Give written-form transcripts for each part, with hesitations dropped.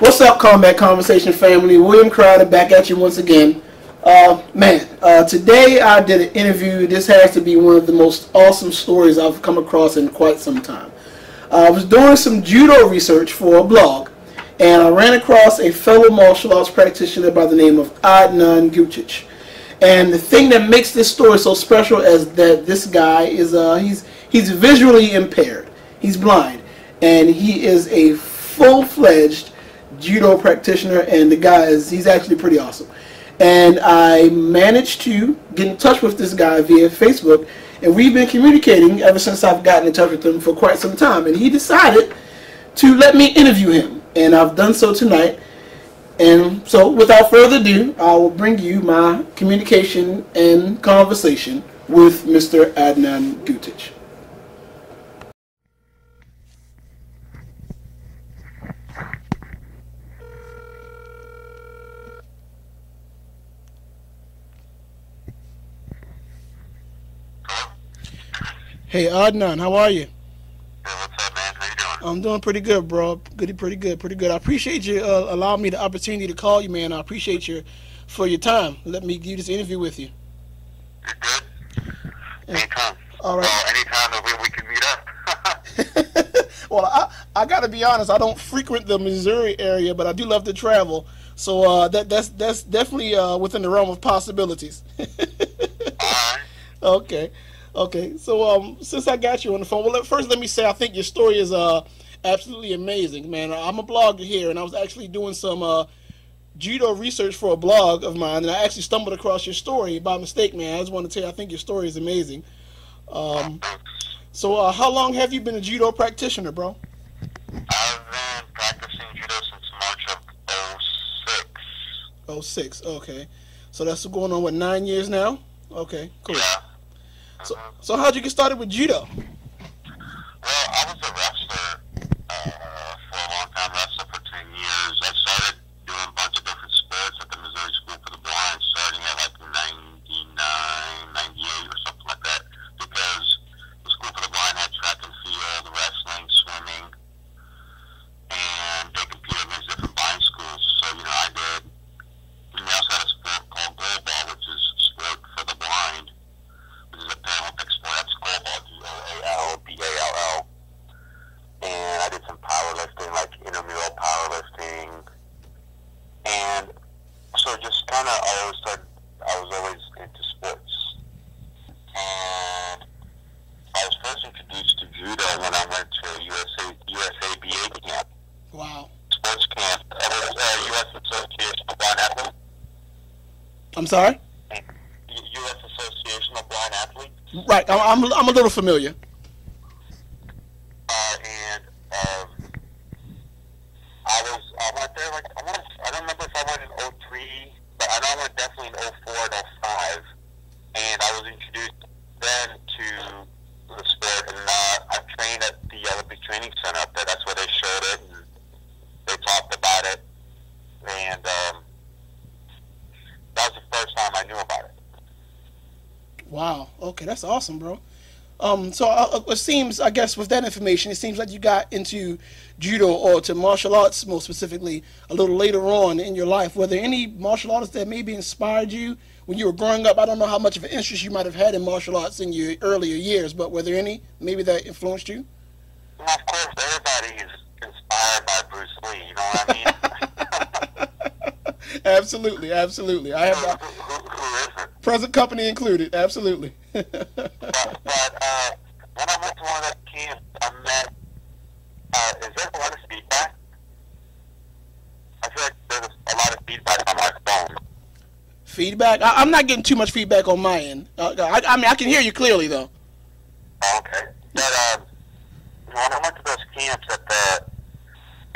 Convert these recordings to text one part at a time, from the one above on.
What's up, Combat Conversation family? William Crowder back at you once again. Today I did an interview. This has to be one of the most awesome stories I've come across in quite some time. I was doing some judo research for a blog, and I ran across a fellow martial arts practitioner by the name of Adnan Gutic. And the thing that makes this story so special is that this guy is he's visually impaired. He's blind, and he is a full-fledged judo practitioner, and he's actually pretty awesome. And I managed to get in touch with this guy via Facebook, and we've been communicating ever since I've gotten in touch with him for quite some time. And he decided to let me interview him, and I've done so tonight. And so without further ado, I will bring you my communication and conversation with Mr. Adnan Gutic. Hey Adnan, how are you? Hey, what's up, man? How you doing? I'm doing pretty good, bro. Pretty good. I appreciate you allowing me the opportunity to call you, man. I appreciate you for your time. Let me do this interview with you. You're good? Anytime. All right. Well, anytime that we can meet up. Well, I got to be honest. I don't frequent the Missouri area, but I do love to travel. So that's definitely within the realm of possibilities. All right. Okay, so since I got you on the phone, well, first let me say I think your story is absolutely amazing, man. I'm a blogger here, and I was actually doing some judo research for a blog of mine, and I actually stumbled across your story by mistake, man. I just want to tell you I think your story is amazing. So how long have you been a judo practitioner, bro? I've been practicing judo since March of '06. '06, okay. So that's going on, what, 9 years now? Okay, cool. Yeah. So how'd you get started with judo? Well, I was a wrestler for a long time, wrestler for 10 years. I started doing a bunch of different sports at the Missouri School for the Blind, starting at like 99, 98 or something like that, because the School for the Blind had track and field, wrestling, swimming, and they competed against different blind schools. So, I did. And we also had a sport called goalball, which is a sport for the blind. This is a Paralympic sport. That's goalball, Goalball. And I did some powerlifting, like intramural powerlifting. And so just kind of I was always into sports. And I was first introduced to judo when I went to a USABA camp. Wow. Sports camp. It was U.S. Association of Blind Athletes. I'm sorry? U.S. Association of Blind Athletes. Right, I'm a little familiar. I went there I don't remember if I went in '03, but I know I went definitely in '04 and '05, and I was introduced then to the sport, and I trained at the Olympic Training Center up there. That's where they showed it, and they talked about it, and that was the first time I knew about it. Wow. Okay, that's awesome, bro. So it seems, I guess, with that information, it seems like you got into judo or to martial arts, more specifically, a little later on in your life. Were there any martial artists that maybe inspired you when you were growing up? I don't know how much of an interest you might have had in martial arts in your earlier years, but were there any maybe that influenced you? Well, of course, everybody is inspired by Bruce Lee. You know what I mean? Absolutely. I have who isn't? present company included. Absolutely. But when I went to one of those camps, I met. Is there a lot of feedback? I feel like there's a lot of feedback on my phone. Feedback? I'm not getting too much feedback on my end. I mean, I can hear you clearly though. Okay. But when I went to those camps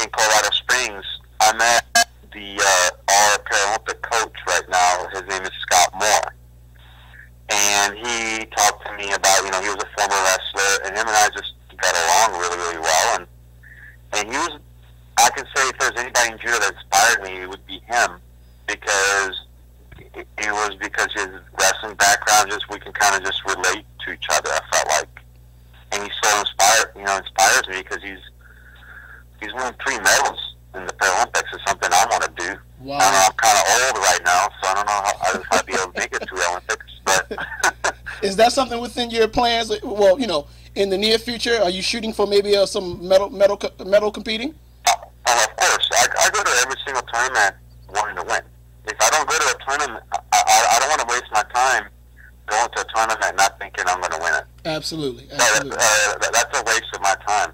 in Colorado Springs, I met our Paralympic coach right now. His name is Scott Moore. And he talked to me about, he was a former wrestler, and him and I just got along really, really well. And he was, I can say if there's anybody in judo that inspired me, it would be him, because it was because his wrestling background, we can kind of just relate to each other, I felt like. And he so inspires me because he's won 3 medals in the Paralympics is something I want to do. Wow. I don't know, I'm kind of old right now, so I don't know if I'd be able to make it to the Olympics. But is that something within your plans? Well, in the near future, are you shooting for maybe some medal competing? Of course, I go to every single tournament wanting to win. If I don't go to a tournament, I don't want to waste my time going to a tournament not thinking I'm going to win it. Absolutely. That's a waste of my time.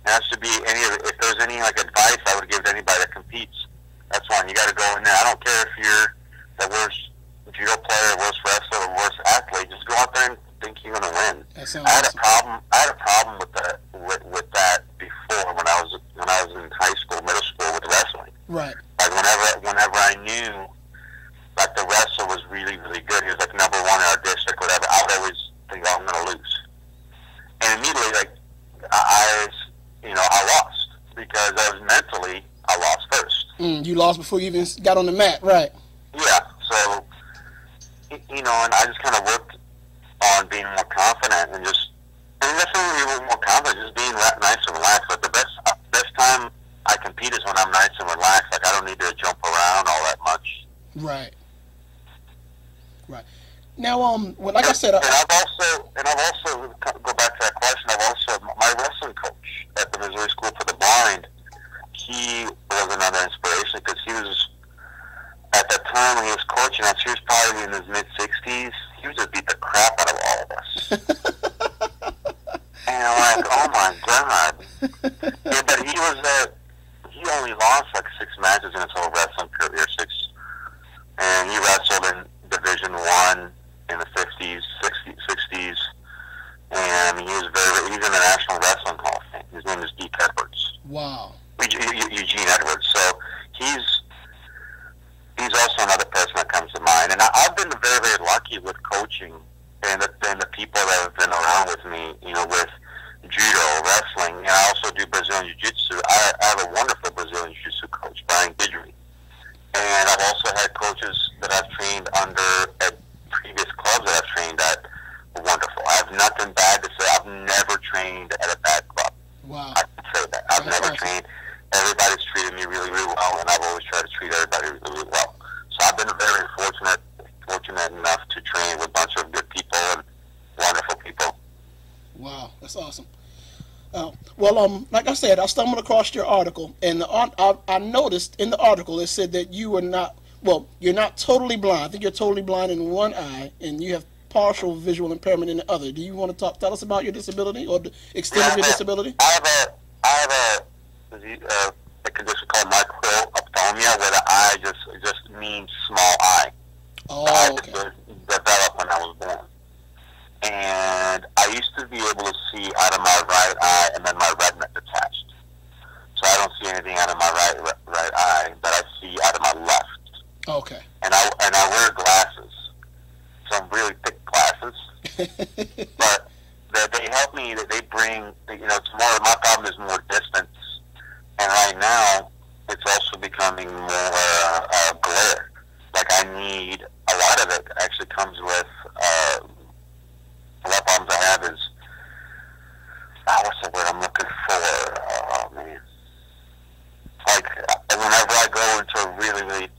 And that should be if there's any advice I would give to anybody that competes, that's one. You got to go in there. I don't care if you're the worst judo player, worst wrestler, or worst athlete. Just go out there and think you're going to win. I had a problem with that before when I was in high school, middle school with wrestling. Right. Like whenever I knew the wrestler was really, really good, he was #1 in our district, whatever, I would always think, oh, I'm going to lose. And immediately, I lost because mentally, I lost first. You lost before you even got on the mat, right? Yeah. So, and I just kind of worked on being more confident and that's not even more confident, just being nice and relaxed. But the best time I compete is when I'm nice and relaxed. Like, I don't need to jump around all that much. Right. Now, like I said, I've also go back to that question. My wrestling coach at the Missouri School for the Blind. He was another inspiration because he was at that time when he was coaching us. He was probably in his mid-60s. He would just beat the crap out of all of us. And I'm like, oh my god! Yeah, but he only lost 6 matches in his whole wrestling career, 6, and he wrestled in Division I in the 50s, 60s, and he's in the National Wrestling Hall of Fame. His name is Deke Edwards. Wow. Eugene Edwards. So he's also another person that comes to mind. And I've been very, very lucky with coaching and the people that have been around with me, with judo, wrestling, and I also do Brazilian Jiu-Jitsu. I have a wonderful Brazilian Jiu-Jitsu coach, Brian Guidry. And I've also had coaches that I've trained under at previous clubs that I've trained at. Wonderful. I have nothing bad to say. I've never trained at a bad club. Wow. I can say that. I've never trained. Everybody's treated me really, really well, and I've always tried to treat everybody really, really well. So I've been very fortunate enough to train with a bunch of good people and wonderful people. Wow, that's awesome. Like I said, I stumbled across your article, and I noticed in the article it said that you're not totally blind. I think you're totally blind in one eye, and you have partial visual impairment in the other. Do you want to tell us about your disability or the extent of your disability? I have a condition called microphthalmia, where the eye just means small eye. Oh, the eye okay. just developed when I was born. And I used to be able to see out of my right eye, and then my retina detached. So I don't see anything out of my right eye, but I see out of my left. Okay. And I wear glasses, some really thick glasses. But they help me. They bring, it's more. My problem is more distance, and right now it's also becoming more glare. Like, I need a lot of it. Actually, comes with. A lot of problems I have is, what's the word I'm looking for? Oh, man. Like, whenever I go into a really, really